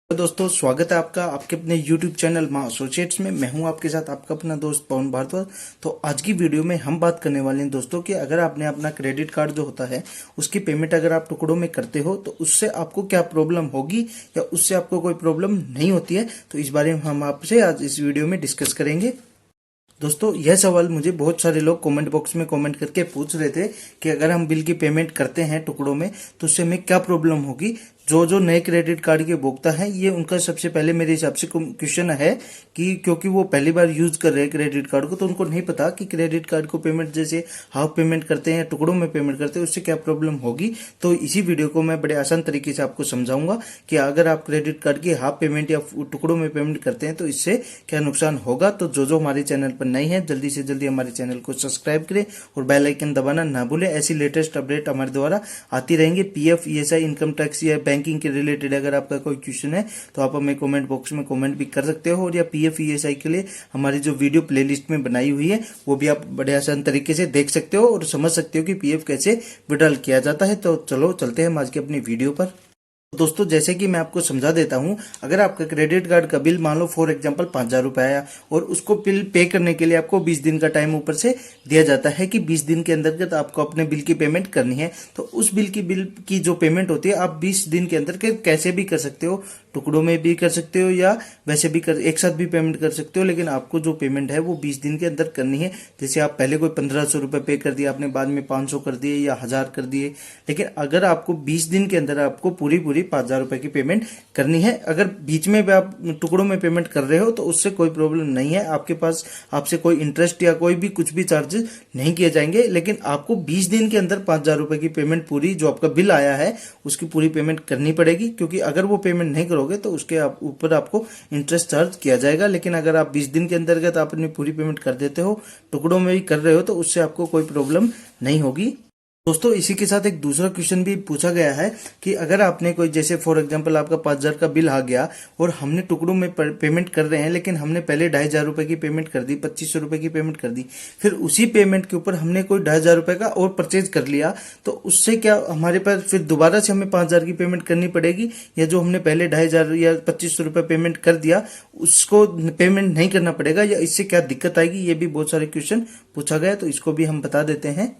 तो दोस्तों स्वागत है आपका आपके अपने YouTube चैनल माँ एसोसिएट्स में। मैं हूं आपके साथ आपका अपना दोस्त पवन भारद्वाज। तो आज की वीडियो में हम बात करने वाले हैं दोस्तों कि अगर आपने अपना क्रेडिट कार्ड जो होता है उसकी पेमेंट अगर आप टुकड़ों में करते हो तो उससे आपको क्या प्रॉब्लम होगी या उससे आपको कोई प्रॉब्लम नहीं होती है, तो इस बारे में हम आपसे आज इस वीडियो में डिस्कस करेंगे। दोस्तों यह सवाल मुझे बहुत सारे लोग कमेंट बॉक्स में कमेंट करके पूछ रहे थे कि अगर हम बिल की पेमेंट करते हैं टुकड़ों में तो उससे हमें क्या प्रॉब्लम होगी। जो नए क्रेडिट कार्ड के उपभोक्ता हैं ये उनका सबसे पहले मेरे हिसाब से क्वेश्चन है कि क्योंकि वो पहली बार यूज कर रहे हैं क्रेडिट कार्ड को, तो उनको नहीं पता कि क्रेडिट कार्ड को पेमेंट जैसे हाफ पेमेंट करते हैं टुकड़ों में पेमेंट करते हैं उससे क्या प्रॉब्लम होगी। तो इसी वीडियो को मैं बड़े आसान तरीके से आपको समझाऊंगा कि अगर आप क्रेडिट कार्ड की हाफ पेमेंट या टुकड़ों में पेमेंट करते हैं तो इससे क्या नुकसान होगा। तो जो हमारे चैनल पर नए हैं जल्दी से जल्दी हमारे चैनल को सब्सक्राइब करें और बेल आइकन दबाना ना भूलें। ऐसी लेटेस्ट अपडेट हमारे द्वारा आती रहेंगी। पीएफ, ईएसआई, इनकम टैक्स या बैंकिंग के रिलेटेड अगर आपका कोई क्वेश्चन है तो आप हमें कमेंट बॉक्स में कमेंट भी कर सकते हो, और या पीएफ ईएसआई के लिए हमारी जो वीडियो प्लेलिस्ट में बनाई हुई है वो भी आप बड़े आसान तरीके से देख सकते हो और समझ सकते हो कि पीएफ कैसे विड्रॉल किया जाता है। तो चलो चलते हैं आज की अपनी वीडियो पर। दोस्तों जैसे कि मैं आपको समझा देता हूं, अगर आपका क्रेडिट कार्ड का बिल मान लो फॉर एग्जांपल 5,000 रुपए आया और उसको बिल पे करने के लिए आपको 20 दिन का टाइम ऊपर से दिया जाता है कि 20 दिन के अंतर्गत आपको अपने बिल की पेमेंट करनी है। तो उस बिल की जो पेमेंट होती है आप 20 दिन के अंदर के कैसे भी कर सकते हो, टुकड़ों में भी कर सकते हो या वैसे भी एक साथ भी पेमेंट कर सकते हो, लेकिन आपको जो पेमेंट है वो 20 दिन के अंदर करनी है। जैसे आप पहले कोई 1,500 रुपए पे कर दिया आपने, बाद में 500 कर दिए या 1,000 कर दिए, लेकिन अगर आपको 20 दिन के अंदर आपको पूरी 5,000 रुपए की पेमेंट करनी है। अगर बीच में भी आप टुकड़ों में पेमेंट कर रहे हो तो उससे कोई प्रॉब्लम नहीं है, आपके पास आपसे कोई इंटरेस्ट या कोई भी कुछ भी चार्जेस नहीं किए जाएंगे, लेकिन आपको 20 दिन के अंदर 5,000 रुपए की पेमेंट पूरी जो आपका बिल आया है उसकी पूरी पेमेंट करनी पड़ेगी, क्योंकि अगर वो पेमेंट नहीं करोगे तो उसके ऊपर आपको इंटरेस्ट चार्ज किया जाएगा। लेकिन अगर आप 20 दिन के अंतर्गत आप अपनी पूरी पेमेंट कर देते हो, टुकड़ों में भी कर रहे हो, तो उससे आपको कोई प्रॉब्लम नहीं होगी। दोस्तों इसी के साथ एक दूसरा क्वेश्चन भी पूछा गया है कि अगर आपने कोई जैसे फॉर एग्जांपल आपका 5,000 का बिल आ गया और हमने टुकड़ों में पेमेंट कर रहे हैं, लेकिन हमने पहले 2,500 रुपए की पेमेंट कर दी, 2,500 रुपए की पेमेंट कर दी, फिर उसी पेमेंट के ऊपर हमने कोई 2,500 रुपए का और परचेज कर लिया, तो उससे क्या हमारे पास फिर दोबारा से हमें 5,000 की पेमेंट करनी पड़ेगी, या जो हमने पहले 2,500 या 2,500 रुपए पेमेंट कर दिया उसको पेमेंट नहीं करना पड़ेगा, या इससे क्या दिक्कत आएगी। ये भी बहुत सारे क्वेश्चन पूछा गया, तो इसको भी हम बता देते हैं।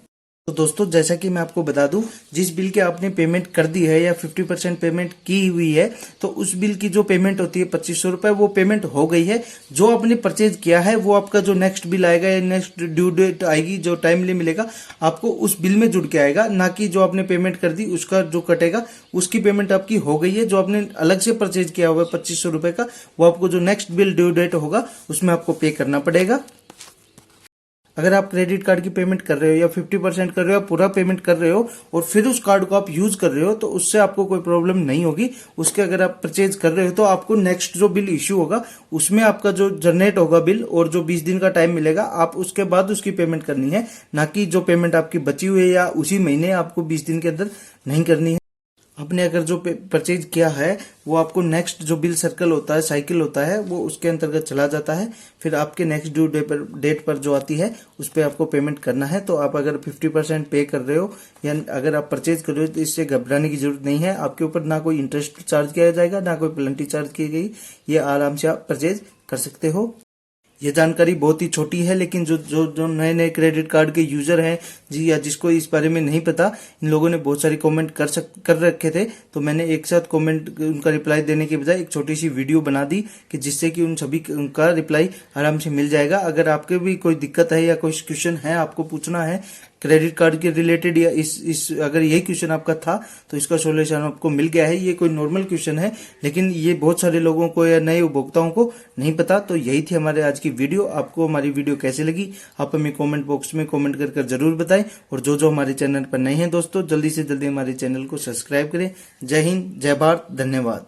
तो दोस्तों जैसा कि मैं आपको बता दूं, जिस बिल की आपने पेमेंट कर दी है या 50% पेमेंट की हुई है, तो उस बिल की जो पेमेंट होती है 2,500 रुपए वो पेमेंट हो गई है। जो आपने परचेज किया है वो आपका जो नेक्स्ट बिल आएगा या नेक्स्ट ड्यू डेट आएगी, जो टाइमली मिलेगा आपको उस बिल में जुड़ के आएगा, ना कि जो आपने पेमेंट कर दी उसका जो कटेगा उसकी पेमेंट आपकी हो गई है। जो आपने अलग से परचेज किया हुआ है 2,500 रुपए का, वो आपको जो नेक्स्ट बिल ड्यू डेट होगा उसमें आपको पे करना पड़ेगा। अगर आप क्रेडिट कार्ड की पेमेंट कर रहे हो या 50% कर रहे हो या पूरा पेमेंट कर रहे हो और फिर उस कार्ड को आप यूज कर रहे हो, तो उससे आपको कोई प्रॉब्लम नहीं होगी। उसके अगर आप परचेज कर रहे हो तो आपको नेक्स्ट जो बिल इश्यू होगा उसमें आपका जो जनरेट होगा बिल और जो 20 दिन का टाइम मिलेगा आप उसके बाद उसकी पेमेंट करनी है, ना कि जो पेमेंट आपकी बची हुई है या उसी महीने आपको 20 दिन के अंदर नहीं करनी है। आपने अगर जो परचेज किया है वो आपको नेक्स्ट जो बिल सर्कल होता है, साइकिल होता है, वो उसके अंतर्गत चला जाता है। फिर आपके नेक्स्ट ड्यू डेट पर जो आती है उस पर आपको पेमेंट करना है। तो आप अगर 50% पे कर रहे हो या अगर आप परचेज कर रहे हो तो इससे घबराने की जरूरत नहीं है। आपके ऊपर ना कोई इंटरेस्ट चार्ज किया जाएगा, ना कोई पेनल्टी चार्ज की गई। ये आराम से आप परचेज कर सकते हो। ये जानकारी बहुत ही छोटी है, लेकिन जो नए नए क्रेडिट कार्ड के यूजर हैं जी, या जिसको इस बारे में नहीं पता, इन लोगों ने बहुत सारे कमेंट कर रखे थे, तो मैंने एक साथ कमेंट उनका रिप्लाई देने के बजाय एक छोटी सी वीडियो बना दी कि जिससे कि उन सभी उनका रिप्लाई आराम से मिल जाएगा। अगर आपके भी कोई दिक्कत है या कोई क्वेश्चन है आपको पूछना है क्रेडिट कार्ड के रिलेटेड, या इस अगर यही क्वेश्चन आपका था तो इसका सॉल्यूशन आपको मिल गया है। ये कोई नॉर्मल क्वेश्चन है, लेकिन ये बहुत सारे लोगों को या नए उपभोक्ताओं को नहीं पता। तो यही थी हमारे आज की वीडियो। आपको हमारी वीडियो कैसी लगी आप हमें कमेंट बॉक्स में कमेंट कर जरूर बताएं, और जो हमारे चैनल पर नए हैं दोस्तों जल्दी से जल्दी हमारे चैनल को सब्सक्राइब करें। जय हिंद, जय भारत, धन्यवाद।